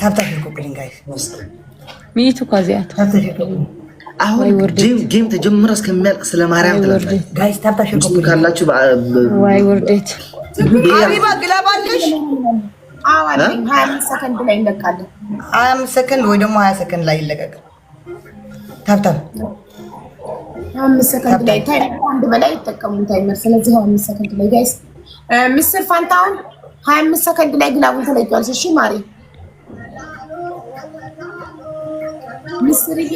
ታብታብ ኮፕሊንግ ጋይስ ሚቱ ካዚያት አሁን ጌም ተጀምሮ እስከሚያልቅ ስለማርያም ትላለች ጋይስ ታብታብ ኮፕሊንግ ካላችሁ ዋይ ወርዴት ሀቢባ ግላባለሽ አዋለኝ 25 ሰከንድ ላይ እንለቃለን 25 ሰከንድ ወይ ደግሞ 20 ሰከንድ ላይ ይለቀቅ ታብታብ 25 ሰከንድ ላይ ታይም አንድ በላይ ተጠቀሙ ታይመር ስለዚህ 25 ሰከንድ ላይ ጋይስ ሚስተር ፋንታውን 25 ሰከንድ ላይ ግላቡን ተለቋል እሺ ማሪ ሚስተር ይሄ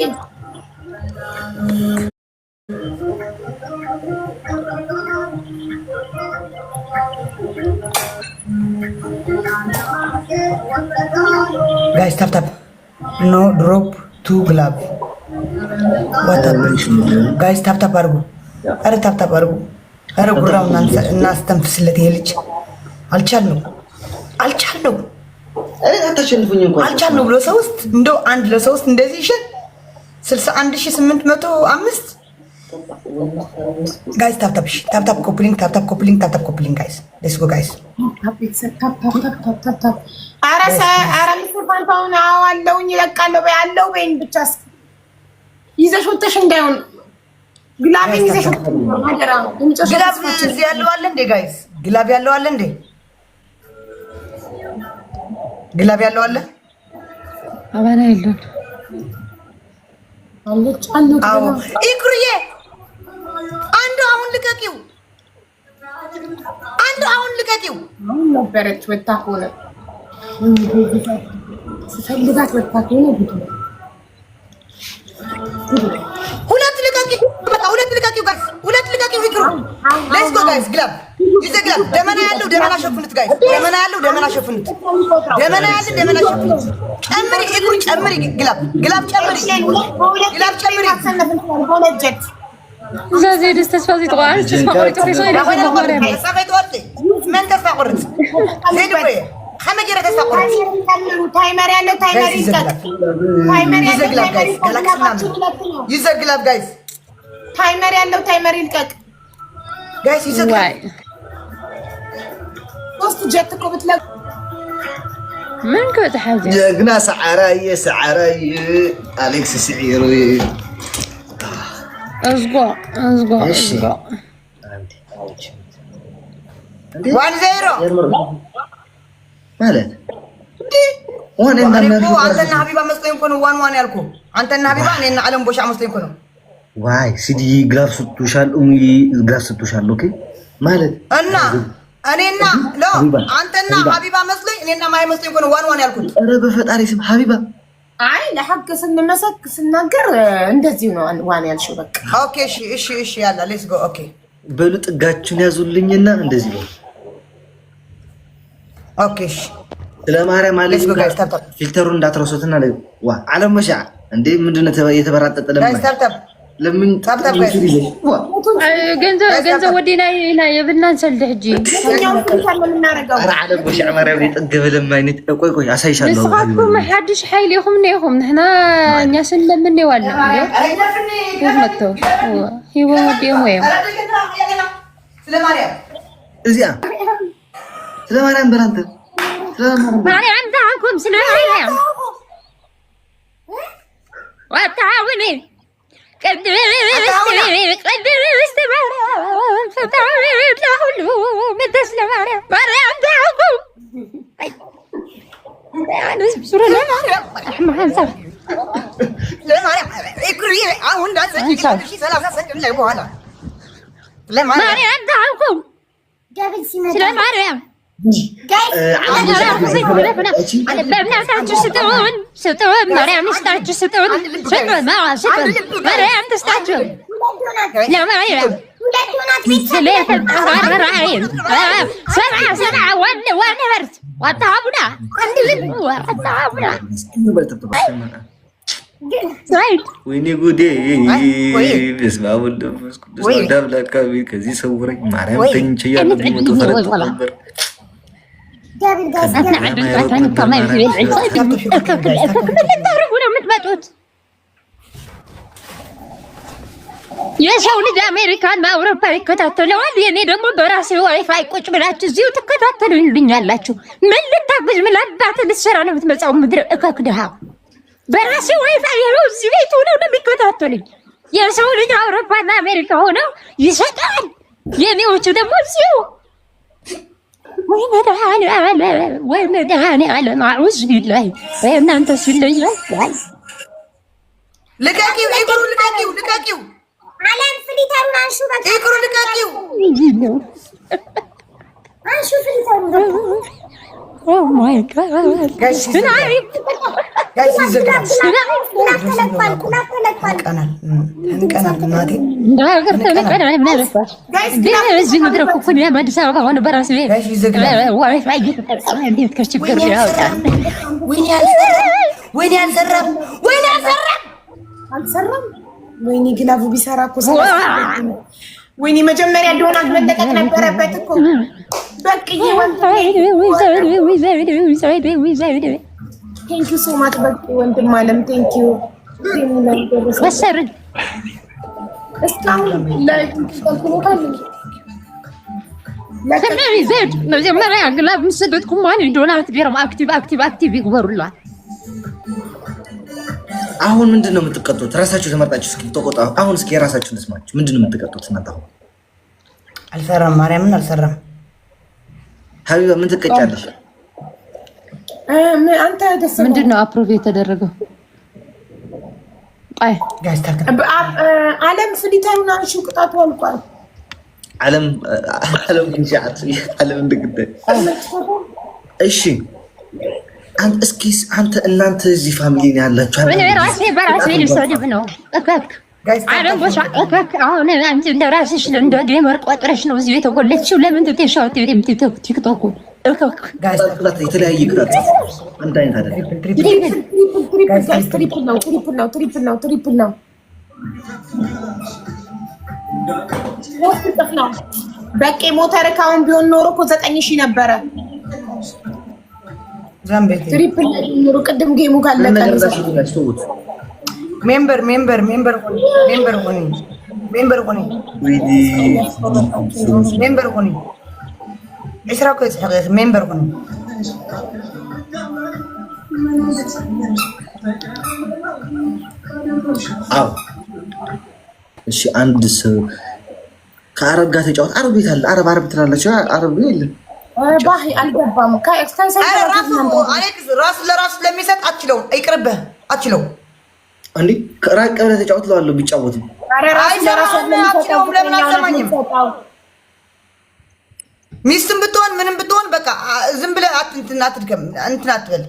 guys tap tap no drop to glove what happened guys tap tap አርጉ አረ tap tap አርጉ አረ ጉራው እናስተንፍስለት ይሄ ልጅ አልቻልነው እኔ አታሸንፉኝ እንኳን አልቻልነው ብሎ ሰው ውስጥ እንደው አንድ ለሰው ውስጥ እንደዚህ ይሸጥ 61805 guys tap tap coupling guys let's go guys tap አረ ሚስተር ፋንታውን አዋለውኝ ይለቃለው በያለው በእን ብቻ ይዘሽ ወጥተሽ እንዳይሆን ግላቤን ይዘሽ ማደራ ግላብ እዚህ ያለው አለ እንዴ ጋይስ ግላብ ያለው አለ እንዴ ግላብ ያለው አለ አባና የለም አዎ ኢኩሪዬ አንዱ አሁን ልቀቂው አሁን ነበረች ወጣ ሆነ ስፈልጋት ወጣ ሆነ ሁለት ልቀቂው ጋይስ ሁለት ልቀቂው ኢኩሩ ሌትስ ጎ ጋይስ ግላብ ይዘ ግላብ ደመና ያለው ደመና ሸፍኑት ጋይስ ደመና ያለው ደመና ሸፍኑት ጨምሪ ኢኩሩ ጨምሪ ግላብ ጨምሪ በሁለት زي دستفازي تقعد من تسمع قرط زيد بوي خم جرى تسمع قرط تايمر ያለው ታይመር ይልቀቅ ይዘግላብ ጋይስ ታይመር ያለው ታይመር ይልቀቅ ጋይስ ይዘግላብ ሶስት ጀት እኮ ብትለቅ من كنت حاجه جنا سعراي اليكس سعيروي اصبع 1-0 ማለት وانا አንተና ሀቢባ መስለኝ እኮ ነው 1-1 ያልኩ አንተና ሀቢባ እኔና አለም ቦሻ መስለኝ እኮ ነው ዋይ ሲዲ ግላፍ ስትሻል ግላፍ ስትሻል ኦኬ ማለት እና እኔና አንተና ሀቢባ መስለኝ እኔና ማይ መስለኝ እኮ ነው 1-1 ያልኩት ኧረ በፈጣሪ ስም ሀቢባ አይ ለሐቅ ስንመሰክ ስናገር እንደዚህ ነው ዋን ያልሽው በቃ ኦኬ እሺ ያላ ሌትስ ጎ ኦኬ በሉ ጥጋችሁን ያዙልኝና እንደዚህ ነው ኦኬ ስለማርያም ማለት ፊልተሩን እንዳትረሱትና ዋ ዓለም መሻ እንዴ ምንድነው የተበራጠጠ ለምን ታብታብ ገንዘብ ወዲና የብናን ሰልደጂ ኧረ ዓለም መሻ ማርያም የጠገበ ለማይነት ቆይ አሳይሻለሁ ንስኻትኩም ሓድሽ ሓይል ኢኹም ነይኹም ንሕና እኛ ስለምን ይዋላ መጥተው ሂቦ ወዲኦም ወይም ስለማርያም በላንተ ማርያም ታንኩም ስለማርያም ወታውኒ قدرت مريم فتعرف لهلو متسل مريم تعقوم يعني بسرعة لا مريم لا مريم اكري اهون لا سجل شي ثلاثه سجل له هنا لا مريم تعقوم لا مريم ستون مريم استعجل ستون مريم تستعجل لا مريم ثلاثة رعين سبعة وانا برد وطابنا ወይኔ ጉዴ በስመ አብ ወወልድ ወመንፈስ ቅዱስ አምላክ አሜን። ከዚህ ሰውረኝ ማርያም ተኝቼ ያለው ቢመጡ ፈረጥ ነበር የሰው ልጅ አሜሪካና አውሮፓ ይከታተለዋል። የኔ ደግሞ በራሴ ዋይፋይ ቁጭ ብላችሁ እዚሁ ትከታተሉልኛላችሁ። ምን ልታግዝ ምን አባት ልትሰራ ነው የምትመጣው? ምድር እከክ ድሃ በራሴ ዋይፋይ ነው እዚህ ቤት ሆነው ነው የሚከታተሉኝ። የሰው ልጅ አውሮፓና አሜሪካ ሆነው ይሰጣል። የኔዎቹ ደግሞ እዚሁ ወይ መድኃኒዓለም አዑዝ ቢላሂ እናንተ ሲለያል ልቀቂው ኢግሩ ልቀቂው አለም ፍሊተሩን አንሹ በቃ ኢግሩ ልቀቂው አንሹ ፍሊተሩን ኦ ማይ ጋድ ጋይስ ይዘጋል እንቀናል እናቴ እንዳገር ተመቀናል ማለት ግን እዚህ መድረክ እኮ ነው አዲስ አበባ ሆነ በራስ ቤት ዋይፋይ እየተጠቀመ እንዴት ከችግር ያወጣል። ወይኔ አልሰራም ወይኔ ግላቡ ቢሰራ እኮ ወይኔ መጀመሪያ ዶናት መለቀቅ ነበረበት እኮ በቅዬ ቴንክ ዩ ሶ ማች በቂ ወንድም አለም ቴንክ ዩ ወሰርን እስካሁን ለተናሪ ዘድ መጀመሪያ ግላብ ምስደት ኩማን ዶናት ቢረም አክቲቭ ይግበሩላ። አሁን ምንድነው የምትቀጡት? ራሳችሁ ተመርጣችሁ እስኪ ተቆጣ። አሁን እስኪ የራሳችሁን ልስማችሁ። ምንድነው የምትቀጡት እናንተ? አሁን አልሰራም፣ ማርያምን አልሰራም። ሀቢባ ምን ትቀጫለሽ? አንተ ደስ ምንድነው አፕሮቭ የተደረገው? አይ ጋይስ ታከ አለም ፍሊተሩን አንሹ ቅጣቱ አልቋል። አለም እንጃት አለም እንደግደ እሺ አንተ እስኪ እናንተ እዚህ ፋሚሊ ነው ያላችሁ? እኔ በራሴ ልሰድብ ነው እከክ አለም ቦሻ እከክ አሁን አንቺ እንደ ራስሽ እንደ ጌመር ቆጥረሽ ነው እዚህ የተጎለችው። ለምን ትተሻው ቲክቶክ እከክ ጋይስ ተክላት የተለያየ ቅጣት አንድ አይነት አይደለም። ትሪፕል ነው በቂ ሞተር ካውን ቢሆን ኖሮ እኮ 9000 ነበረ። ዛምቤት ትሪፕል ኑሩ ቅድም ጌሙ ካለቀ ሜምበር ሆኒ እስራኮ ጽሕቀት ሜምበር ሆኒ አው እሺ አንድ ሰው ከአረብ ጋር ተጫወት። አረብ ቤት አለ። አረብ ትላለች። አረብ የለም ባህ አልገባም። ራስ ለራስ ለሚሰጥ አትችለውም። ይቅርብህ አትችለውም። እንዴ ራቅ ብለህ ተጫወት ለዋለሁ ቢጫወት ለምን አትሰማኝም? ሚስትም ብትሆን ምንም ብትሆን በቃ ዝም ብለህ እንትን አትበል።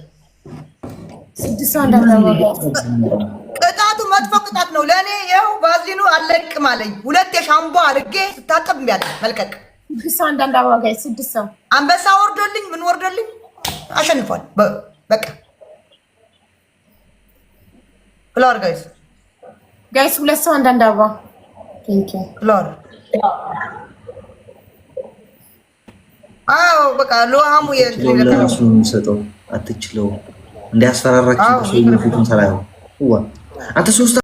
ቅጣቱ መጥፎ ቅጣት ነው ለእኔ። ይኸው ባዝሊኑ አለቅም አለኝ። 2 የሻምቦ አድርጌ ስታጠብ እምቢ አለኝ መልቀቅ። 6 ሰው አንበሳ ወርዶልኝ ምን ወርዶልኝ አሸንፏል። በቃ ፍላወር ጋይስ 2 ሰው አንዳንድ አበባ ቴንክ ዩ ፍላወር። አዎ በቃ ለሃሙ የለራሱ የሚሰጠው አትችለው እንዲያስፈራራችሁ ሰው ፊቱን ሰላዩ አንተ 3